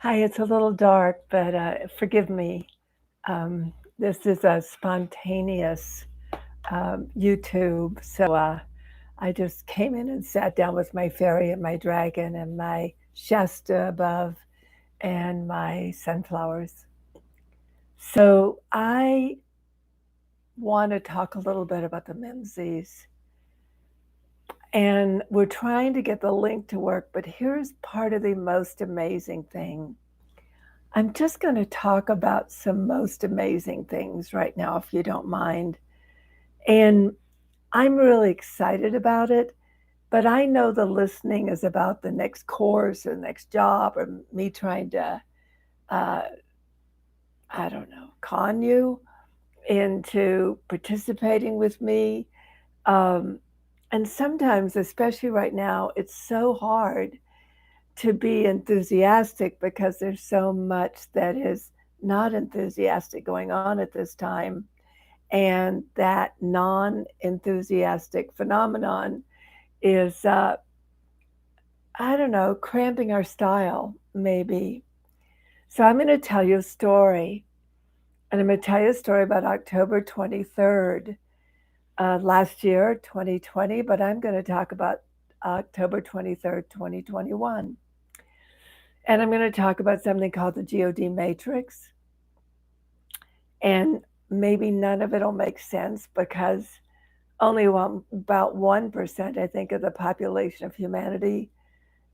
Hi, it's a little dark, but forgive me. This is a spontaneous YouTube, so I just came in and sat down with my fairy and my dragon and my Shasta above and my sunflowers. So I want to talk a little bit about the Menzies. And we're trying to get the link to work, but here's part of the most amazing thing. I'm just going to talk about some most amazing things right now, if you don't mind. And I'm really excited about it, but I know the listening is about the next course or the next job or me trying to, uh, I don't know, con you into participating with me. Um, and sometimes, especially right now, it's so hard to be enthusiastic because there's so much that is not enthusiastic going on at this time. And that non enthusiastic phenomenon is, I don't know, cramping our style, maybe. So I'm going to tell you a story. And I'm going to tell you a story about October 23rd, last year, 2020, but I'm going to talk about October 23rd, 2021. And I'm going to talk about something called the GOD matrix. And maybe none of it will make sense because only about 1%, I think, of the population of humanity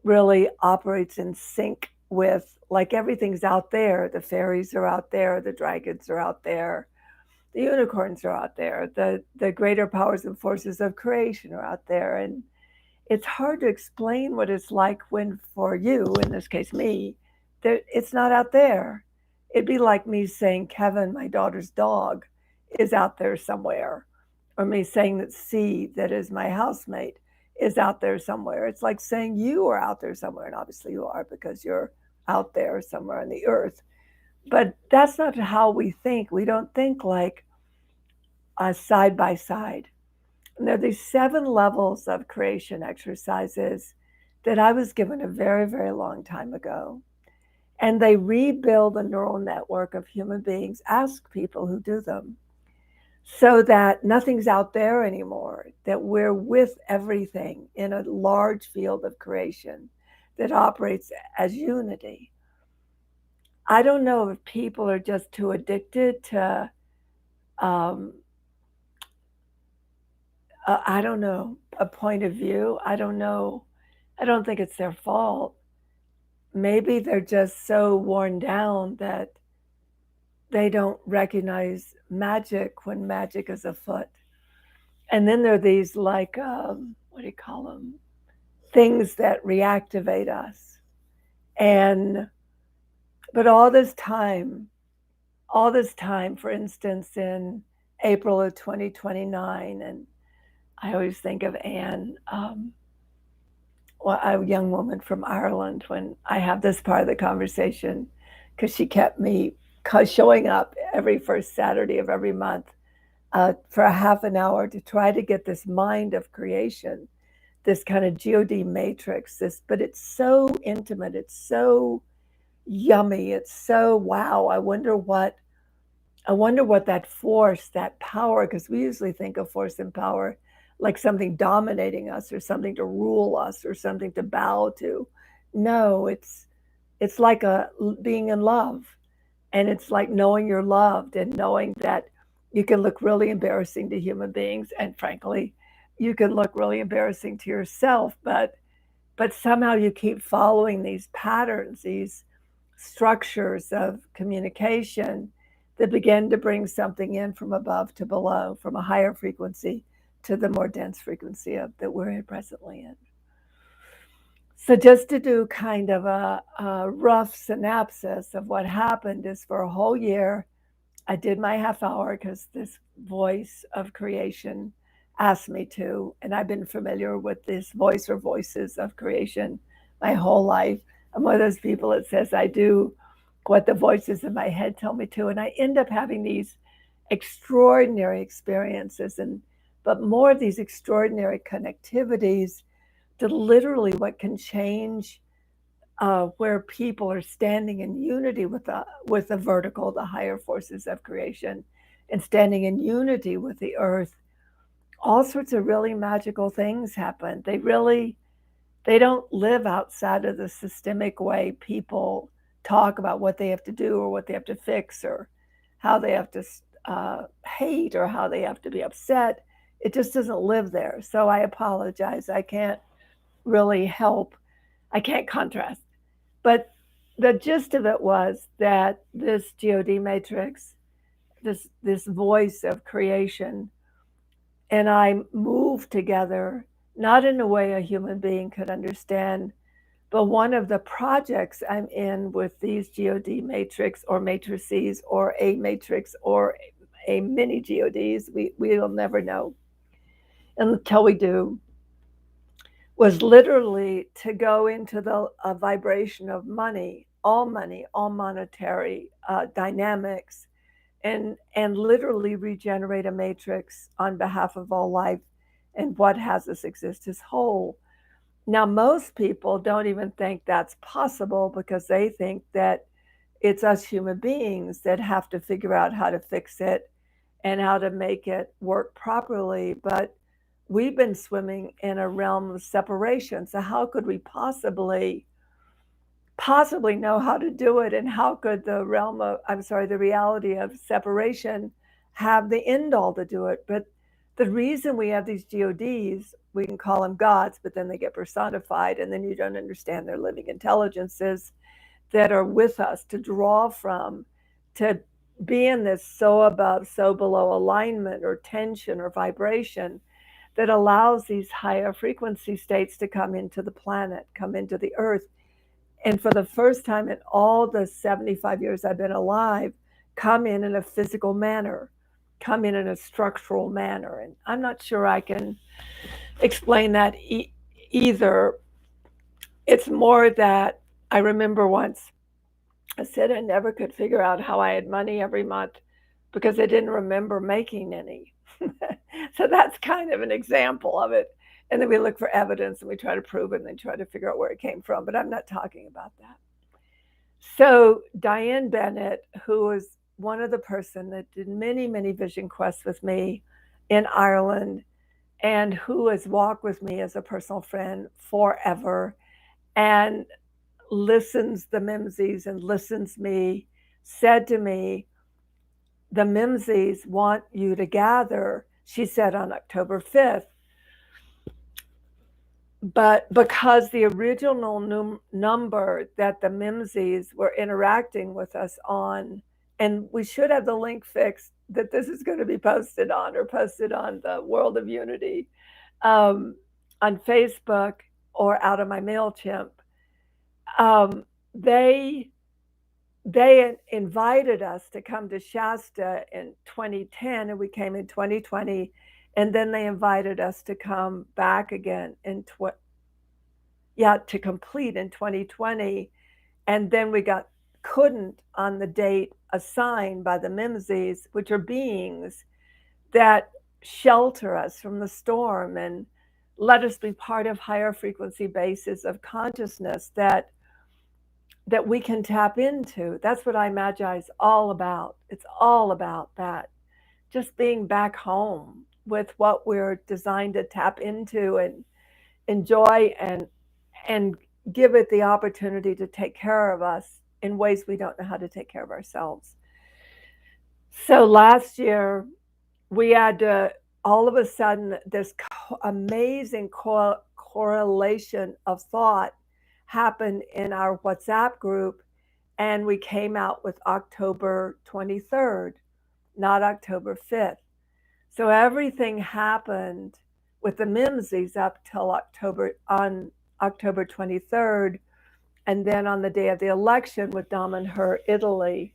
really operates in sync with, like, everything's out there. The fairies are out there, the dragons are out there, the unicorns are out there, the greater powers and forces of creation are out there. And it's hard to explain what it's like when, for you, in this case me, it's not out there. It'd be like me saying Kevin, my daughter's dog, is out there somewhere, or me saying that C, that is my housemate, is out there somewhere. It's like saying you are out there somewhere, and obviously you are because you're out there somewhere on the earth. But that's not how we think. We don't think like side by side. And there are these 7 levels of creation exercises that I was given a very, very long time ago. And they rebuild the neural network of human beings. Ask people who do them, so that nothing's out there anymore, that we're with everything in a large field of creation that operates as unity. I don't know if people are just too addicted to, um, I don't know, a point of view. I don't know. I don't think it's their fault. Maybe they're just so worn down that they don't recognize magic when magic is afoot. And then there are these, like, what do you call them? Things that reactivate us. And, but all this time, for instance, in April of 2029, and I always think of Anne, well, a young woman from Ireland, when I have this part of the conversation, because she kept me showing up every first Saturday of every month for a half an hour to try to get this mind of creation, this kind of God matrix. This, but it's so intimate. It's so yummy. It's so wow. I wonder what that force, that power, because we usually think of force and power like something dominating us or something to rule us or something to bow to. No, it's like a being in love, and it's like knowing you're loved and knowing that you can look really embarrassing to human beings, and frankly, you can look really embarrassing to yourself, but somehow you keep following these patterns, these structures of communication that begin to bring something in from above to below, from a higher frequency to the more dense frequency of that we're presently in. So just to do kind of a rough synopsis of what happened is, for a whole year, I did my half hour because this voice of creation asked me to. And I've been familiar with this voice or voices of creation my whole life. I'm one of those people that says I do what the voices in my head tell me to. And I end up having these extraordinary experiences, and but more of these extraordinary connectivities to literally what can change where people are standing in unity with the vertical, the higher forces of creation, and standing in unity with the earth, all sorts of really magical things happen. They don't live outside of the systemic way people talk about what they have to do or what they have to fix or how they have to hate or how they have to be upset. It just doesn't live there. So I apologize. I can't really help. I can't contrast. But the gist of it was that this GOD matrix, this voice of creation, and I moved together, not in a way a human being could understand, but one of the projects I'm in with these GOD matrix or matrices or a matrix or a mini GODs, we'll never know until we do, was literally to go into the vibration of money, all monetary dynamics, and literally regenerate a matrix on behalf of all life and what has us exist as whole. Now, most people don't even think that's possible because they think that it's us human beings that have to figure out how to fix it and how to make it work properly. But we've been swimming in a realm of separation. So how could we possibly know how to do it? And how could the the reality of separation have the end all to do it? But the reason we have these GODs, we can call them gods, but then they get personified, and then you don't understand their living intelligences that are with us to draw from, to be in this so above, so below alignment or tension or vibration that allows these higher frequency states to come into the planet, come into the earth. And for the first time in all the 75 years I've been alive, come in a physical manner, come in a structural manner. And I'm not sure I can explain that either. It's more that I remember once I said I never could figure out how I had money every month because I didn't remember making any. So that's kind of an example of it. And then we look for evidence and we try to prove it and then try to figure out where it came from. But I'm not talking about that. So Diane Bennett, who was one of the person that did many, many vision quests with me in Ireland and who has walked with me as a personal friend forever and listens the Mimsies and listens me, said to me, the Mimsies want you to gather, she said on October 5th. But because the original number that the Mimsies were interacting with us on, and we should have the link fixed that this is going to be posted on or posted on the World of Unity on Facebook or out of my MailChimp, they invited us to come to Shasta in 2010, and we came in 2020, and then they invited us to come back again to complete in 2020, and then we couldn't on the date assigned by the Mimsies, which are beings that shelter us from the storm and let us be part of higher frequency bases of consciousness that we can tap into. That's what iMagi is all about. It's all about that. Just being back home with what we're designed to tap into and enjoy and give it the opportunity to take care of us in ways we don't know how to take care of ourselves. So last year, we had to, all of a sudden, this amazing correlation of thought happened in our WhatsApp group, and we came out with October 23rd, not October 5th. So everything happened with the Mimsies up till October 23rd, and then on the day of the election with Damanhur, Italy,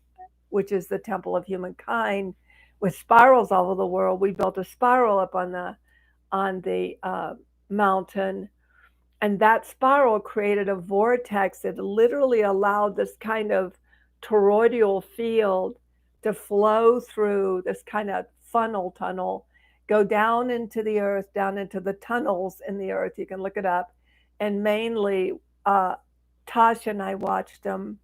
which is the temple of humankind, with spirals all over the world. We built a spiral up on the mountain, and that spiral created a vortex that literally allowed this kind of toroidal field to flow through this kind of funnel tunnel, go down into the earth, down into the tunnels in the earth. You can look it up, and mainly Tasha and I watched them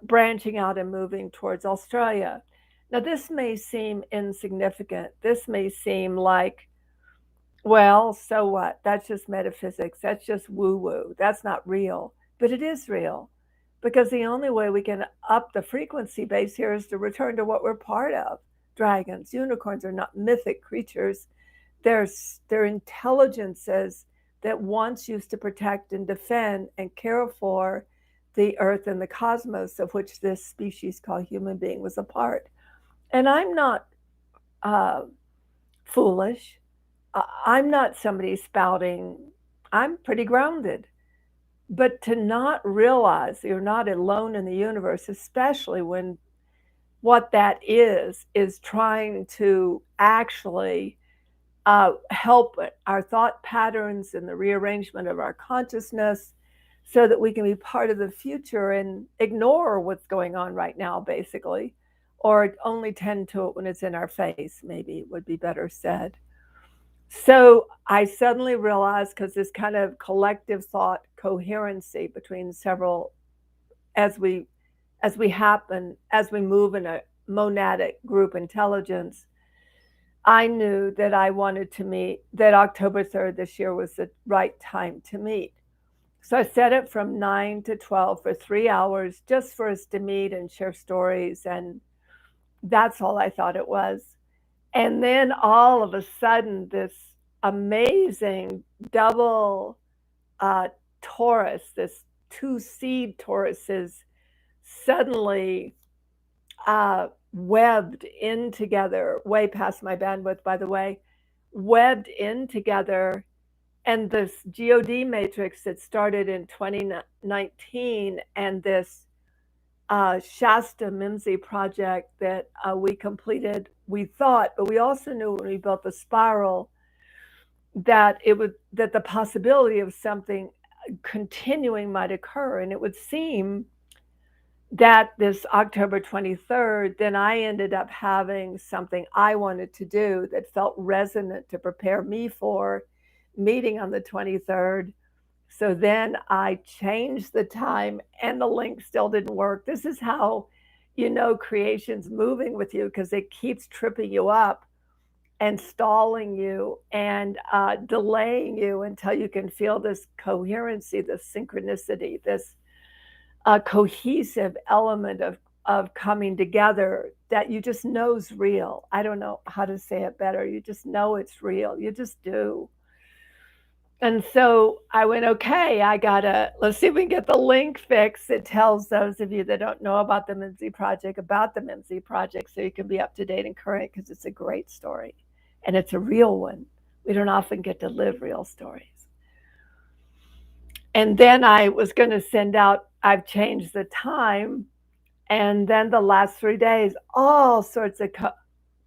branching out and moving towards Australia. Now, this may seem insignificant. This may seem like, well, so what? That's just metaphysics. That's just woo woo. That's not real. But it is real because the only way we can up the frequency base here is to return to what we're part of. Dragons, unicorns are not mythic creatures, they're intelligences that once used to protect and defend and care for the earth and the cosmos of which this species called human being was a part. And I'm not uh, foolish. I'm not somebody spouting. I'm pretty grounded. But to not realize you're not alone in the universe, especially when what that is trying to actually help our thought patterns and the rearrangement of our consciousness so that we can be part of the future and ignore what's going on right now, basically, or only tend to it when it's in our face, maybe would be better said. So I suddenly realized, because this kind of collective thought coherency between several, as we as we move in a monadic group intelligence, I knew that I wanted to meet, that October 3rd this year was the right time to meet. So I set it from 9 to 12 for 3 hours just for us to meet and share stories. And that's all I thought it was. And then all of a sudden, this amazing double Taurus, this two seed Tauruses, suddenly webbed in together, way past my bandwidth, by the way, webbed in together. And this GOD matrix that started in 2019 and this Shasta Mimsy project that we completed, we thought, but we also knew when we built the spiral that that the possibility of something continuing might occur. And it would seem that this October 23rd, then I ended up having something I wanted to do that felt resonant to prepare me for meeting on the 23rd. So then I changed the time and the link still didn't work. This is how you know creation's moving with you, because it keeps tripping you up and stalling you and delaying you until you can feel this coherency, this synchronicity, this cohesive element of coming together that you just know is real. I don't know how to say it better. You just know it's real. You just do. And so I went, okay, let's see if we can get the link fixed. It tells those of you that don't know about the Mimsy Project about the Mimsy Project so you can be up to date and current, because it's a great story and it's a real one. We don't often get to live real stories. And then I was going to send out, I've changed the time. And then the last 3 days, all sorts of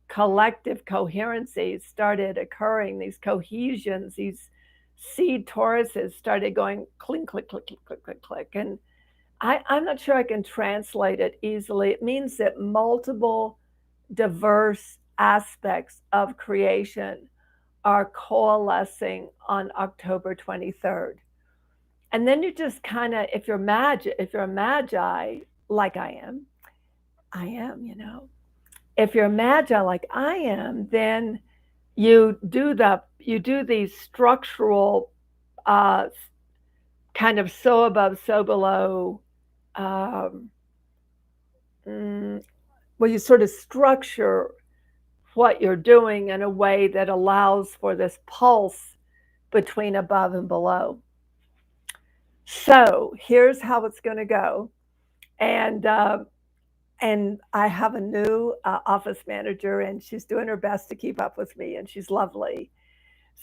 collective coherencies started occurring, these cohesions, these seed Tauruses started going clink, click, click, click, click, click, click. And I'm not sure I can translate it easily. It means that multiple diverse aspects of creation are coalescing on October 23rd. And then you just kind of, if you're a magi like I am, if you're a magi like I am, then you do these structural kind of so above, so below, well, you sort of structure what you're doing in a way that allows for this pulse between above and below. So here's how it's going to go. And I have a new office manager, and she's doing her best to keep up with me, and she's lovely.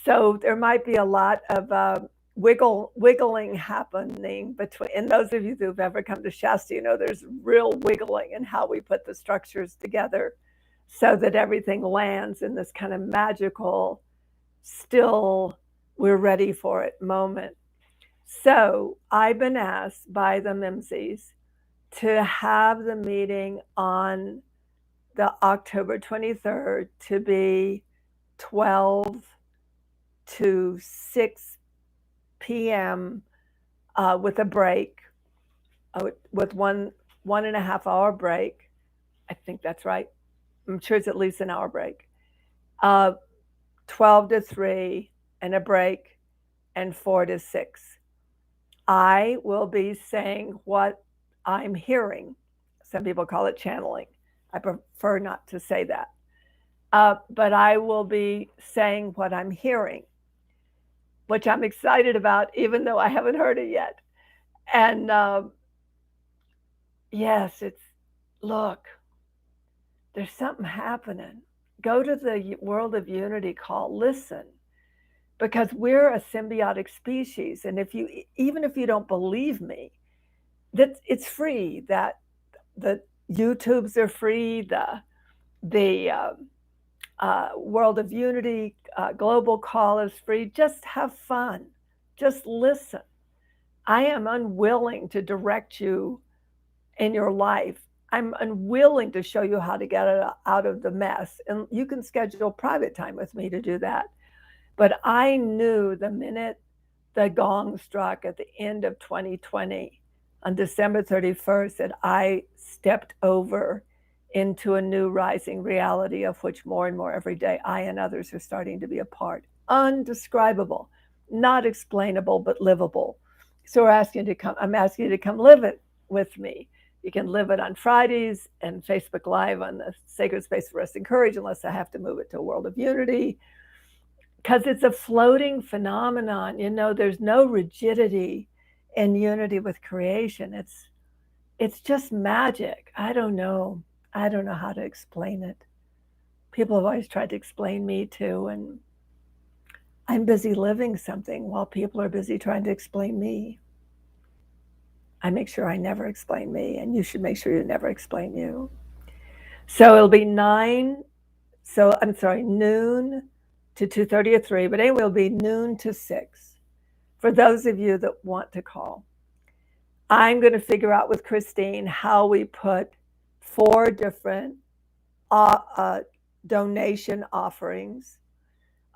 So there might be a lot of wiggling happening between. And those of you who've ever come to Shasta, you know there's real wiggling in how we put the structures together so that everything lands in this kind of magical, still, we're ready for it moment. So I've been asked by the Mimsies to have the meeting on the October 23rd to be 12 to 6 p.m. With a break. with 1.5 hour break. I think that's right. I'm sure it's at least an hour break. 12 to 3 and a break, and 4 to 6. I will be saying what I'm hearing. Some people call it channeling. I prefer not to say that. But I will be saying what I'm hearing, which I'm excited about, even though I haven't heard it yet. And yes, look, there's something happening. Go to the World of Unity call, listen, because we're a symbiotic species. And even if you don't believe me, that it's free, that the YouTubes are free, the World of Unity global call is free. Just have fun. Just listen. I am unwilling to direct you in your life. I'm unwilling to show you how to get it out of the mess. And you can schedule private time with me to do that. But I knew the minute the gong struck at the end of 2020 on December 31st that I stepped over into a new rising reality of which more and more every day I and others are starting to be a part. Undescribable, not explainable, but livable. So I'm asking you to come live it with me. You can live it on Fridays and Facebook Live on the Sacred Space for Rest and Courage, unless I have to move it to a World of Unity, because it's a floating phenomenon. There's no rigidity in unity with creation. It's just magic. I don't know how to explain it. People have always tried to explain me too, and I'm busy living something while people are busy trying to explain me. I make sure I never explain me, and you should make sure you never explain you. So it'll be noon to 2:30 or 3, but anyway, it'll be noon to 6 for those of you that want to call. I'm going to figure out with Christine how we put 4 different donation offerings,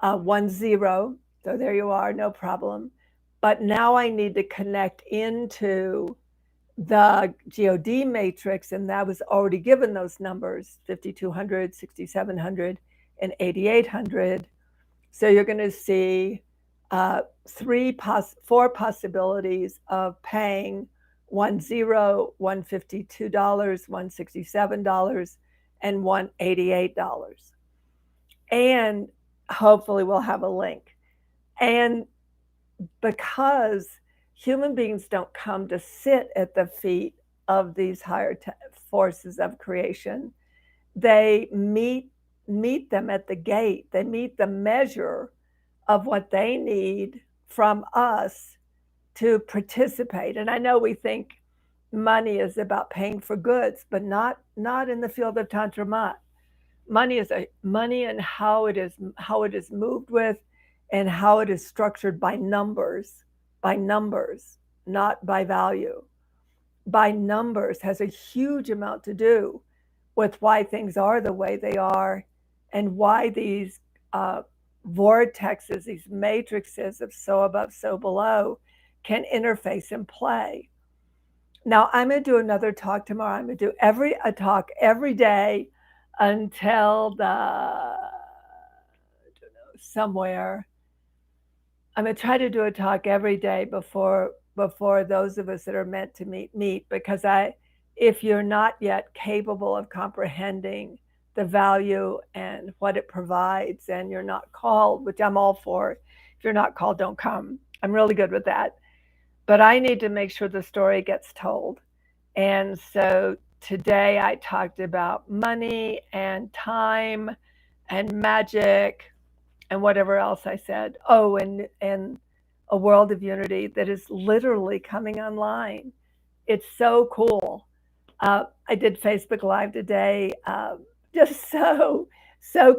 10, so there you are, no problem. But now I need to connect into the GOD matrix, and that was already given those numbers, 5,200, 6,700, and 8,800. So you're going to see 4 possibilities of paying $10, $152, $167, and $188. And hopefully we'll have a link. And because human beings don't come to sit at the feet of these higher forces of creation, they meet them at the gate. They meet the measure of what they need from us to participate. And I know we think money is about paying for goods, but not in the field of Tantra Mat. Money is money, and how it is moved with, and how it is structured by numbers, not by value. By numbers has a huge amount to do with why things are the way they are, and why these vortexes, these matrices of so above, so below, can interface and play. Now, I'm going to do another talk tomorrow. I'm going to do a talk every day until somewhere. I'm going to try to do a talk every day before those of us that are meant to meet, because if you're not yet capable of comprehending the value and what it provides, and you're not called, which I'm all for. If you're not called, don't come. I'm really good with that. But I need to make sure the story gets told. And so today I talked about money and time and magic and whatever else I said. Oh, and a World of Unity that is literally coming online. It's so cool. I did Facebook Live today, just so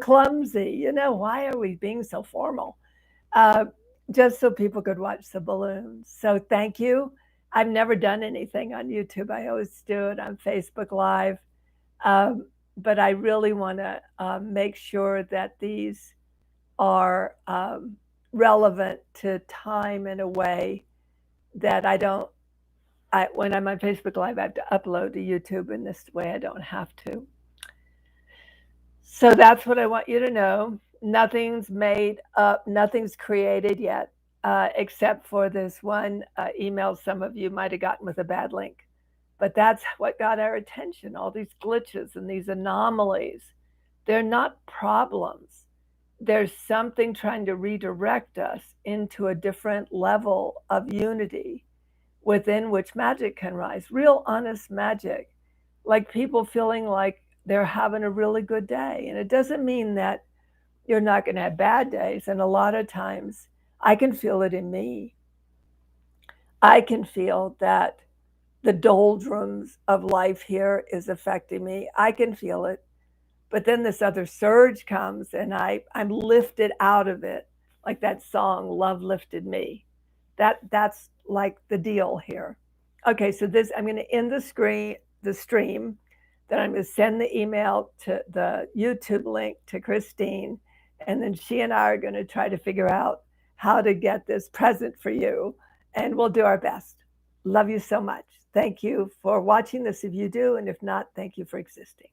clumsy. Why are we being so formal? Just so people could watch the balloons. So thank you. I've never done anything on YouTube. I always do it on Facebook Live. But I really want to make sure that these are relevant to time in a way that I don't when I'm on Facebook Live, I have to upload to YouTube, and this way I don't have to. So that's what I want you to know. Nothing's made up, nothing's created yet, except for this one email some of you might have gotten with a bad link. But that's what got our attention, all these glitches and these anomalies. They're not problems. There's something trying to redirect us into a different level of unity within which magic can rise, real honest magic, like people feeling like they're having a really good day. And it doesn't mean that you're not going to have bad days. And a lot of times I can feel it in me. I can feel that the doldrums of life here is affecting me. I can feel it. But then this other surge comes and I'm lifted out of it. Like that song, Love Lifted Me. That's like the deal here. Okay, so this I'm going to end the stream. Then I'm going to send the email to the YouTube link to Christine, and then she and I are going to try to figure out how to get this present for you, and we'll do our best. Love you so much. Thank you for watching this if you do, and if not, thank you for existing.